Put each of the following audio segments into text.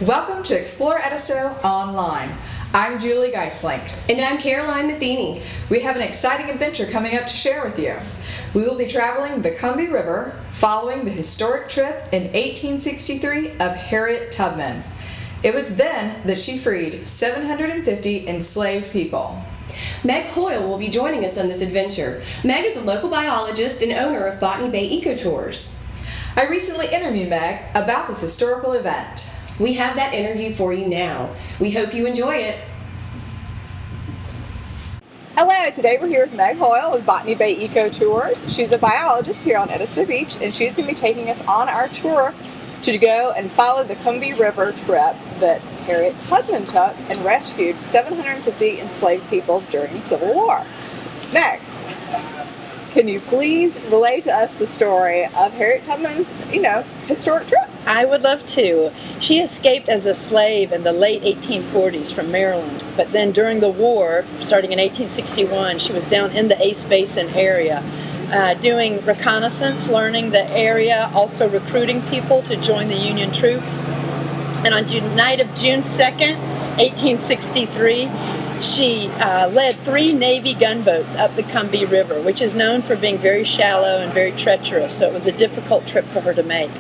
Welcome to Explore Edisto Online. I'm Julie Geislink. And I'm Caroline Matheny. We have an exciting adventure coming up to share with you. We will be traveling the Combahee River following the historic trip in 1863 of Harriet Tubman. It was then that she freed 750 enslaved people. Meg Hoyle will be joining us on this adventure. Meg is a local biologist and owner of Botany Bay Eco Tours. I recently interviewed Meg about this historical event. We have that interview for you now. We hope you enjoy it. Hello, today we're here with Meg Hoyle of Botany Bay Eco Tours. She's a biologist here on Edisto Beach, and she's going to be taking us on our tour to go and follow the Combahee River trip that Harriet Tubman took and rescued 750 enslaved people during the Civil War. Meg, can you please relay to us the story of Harriet Tubman's, historic trip? I would love to. She escaped as a slave in the late 1840s from Maryland, but then during the war, starting in 1861, she was down in the Ace Basin area doing reconnaissance, learning the area, also recruiting people to join the Union troops. And on night of June 2nd, 1863, she led 3 Navy gunboats up the Combahee River, which is known for being very shallow and very treacherous, so it was a difficult trip for her to make.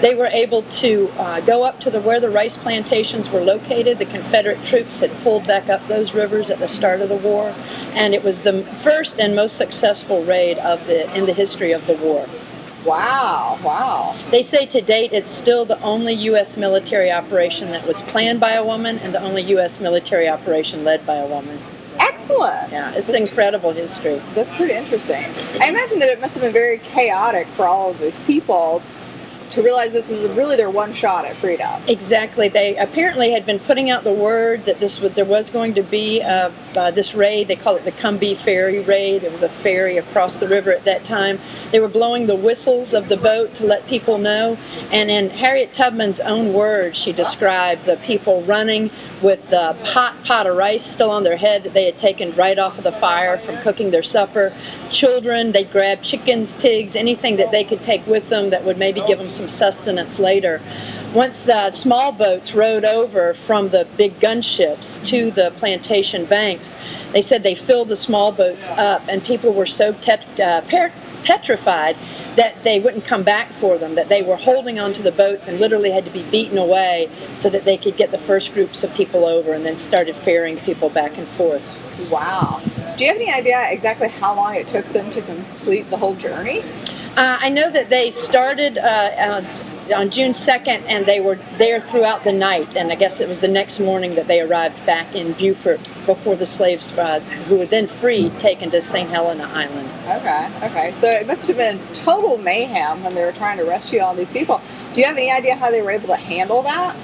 They were able to go up to where the rice plantations were located. The Confederate troops had pulled back up those rivers at the start of the war, and it was the first and most successful raid in the history of the war. Wow. They say to date it's still the only U.S. military operation that was planned by a woman and the only U.S. military operation led by a woman. Excellent. Yeah, it's incredible history. That's pretty interesting. I imagine that it must have been very chaotic for all of those people to realize this was really their one shot at freedom. Exactly. They apparently had been putting out the word that there was going to be this raid. They call it the Combahee Ferry raid. There was a ferry across the river at that time. They were blowing the whistles of the boat to let people know. And in Harriet Tubman's own words, she described the people running with the hot pot of rice still on their head that they had taken right off of the fire from cooking their supper. Children, they'd grab chickens, pigs, anything that they could take with them that would maybe give them some sustenance later. Once the small boats rowed over from the big gunships to the plantation banks, they said they filled the small boats up, and people were so petrified that they wouldn't come back for them, that they were holding onto the boats and literally had to be beaten away so that they could get the first groups of people over, and then started ferrying people back and forth. Wow. Do you have any idea exactly how long it took them to complete the whole journey? I know that they started on June 2nd, and they were there throughout the night, and I guess it was the next morning that they arrived back in Beaufort before the slaves, who were then freed, taken to St. Helena Island. Okay. So it must have been total mayhem when they were trying to rescue all these people. Do you have any idea how they were able to handle that?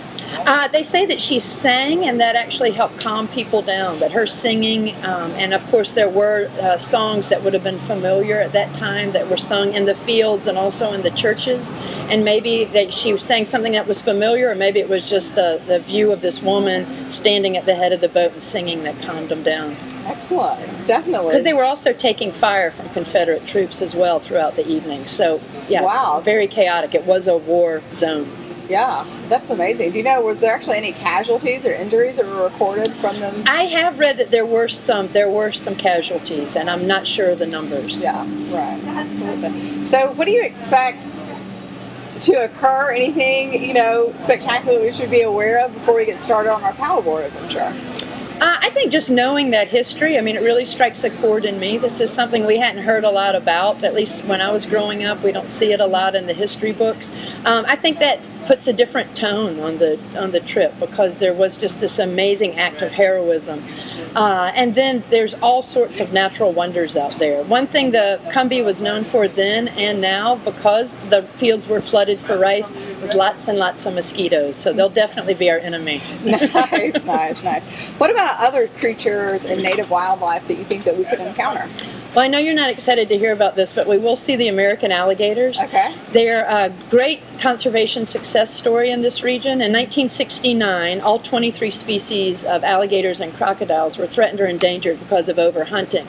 They say that she sang, and that actually helped calm people down, that her singing, and of course there were songs that would have been familiar at that time that were sung in the fields and also in the churches, and maybe she sang something that was familiar, or maybe it was just the view of this woman standing at the head of the boat and singing that calmed them down. Excellent, definitely. Because they were also taking fire from Confederate troops as well throughout the evening, so yeah, wow. Very chaotic. It was a war zone. Yeah, that's amazing. Do you know, was there actually any casualties or injuries that were recorded from them? I have read that there were some casualties, and I'm not sure of the numbers. Yeah, right. Absolutely. So what do you expect to occur? Anything, spectacular we should be aware of before we get started on our paddleboard adventure? I think just knowing that history, it really strikes a chord in me. This is something we hadn't heard a lot about, at least when I was growing up. We don't see it a lot in the history books. I think that puts a different tone on the trip, because there was just this amazing act of heroism. And then there's all sorts of natural wonders out there. One thing the Combahee was known for then and now, because the fields were flooded for rice, was lots and lots of mosquitoes. So they'll definitely be our enemy. Nice. What about other creatures and native wildlife that you think that we could encounter? Well, I know you're not excited to hear about this, but we will see the American alligators. Okay. They're a great conservation success story in this region. In 1969, all 23 species of alligators and crocodiles were threatened or endangered because of overhunting.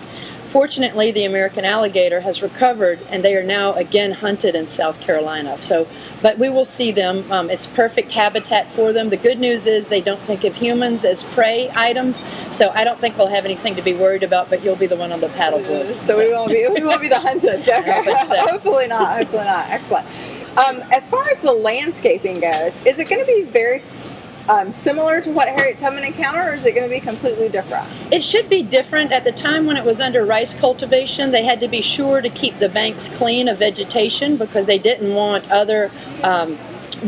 Fortunately, the American alligator has recovered, and they are now again hunted in South Carolina. So, but we will see them. It's perfect habitat for them. The good news is they don't think of humans as prey items, so I don't think we'll have anything to be worried about. But you'll be the one on the paddleboard. So we won't be the hunted. Hopefully not. Hopefully not. Excellent. As far as the landscaping goes, is it going to be very similar to what Harriet Tubman encountered, or is it going to be completely different? It should be different. At the time when it was under rice cultivation, they had to be sure to keep the banks clean of vegetation because they didn't want other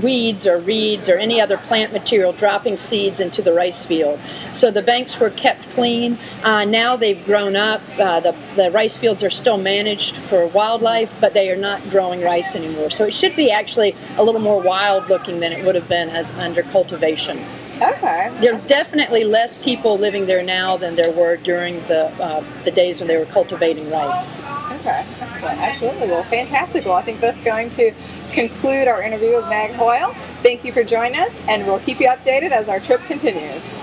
weeds or reeds or any other plant material dropping seeds into the rice field. So the banks were kept clean. Now they've grown up. The rice fields are still managed for wildlife, but they are not growing rice anymore. So it should be actually a little more wild looking than it would have been as under cultivation. Okay. There are definitely less people living there now than there were during the days when they were cultivating rice. Okay, excellent, absolutely. Well, fantastic. Well, I think that's going to conclude our interview with Meg Hoyle. Thank you for joining us, and we'll keep you updated as our trip continues.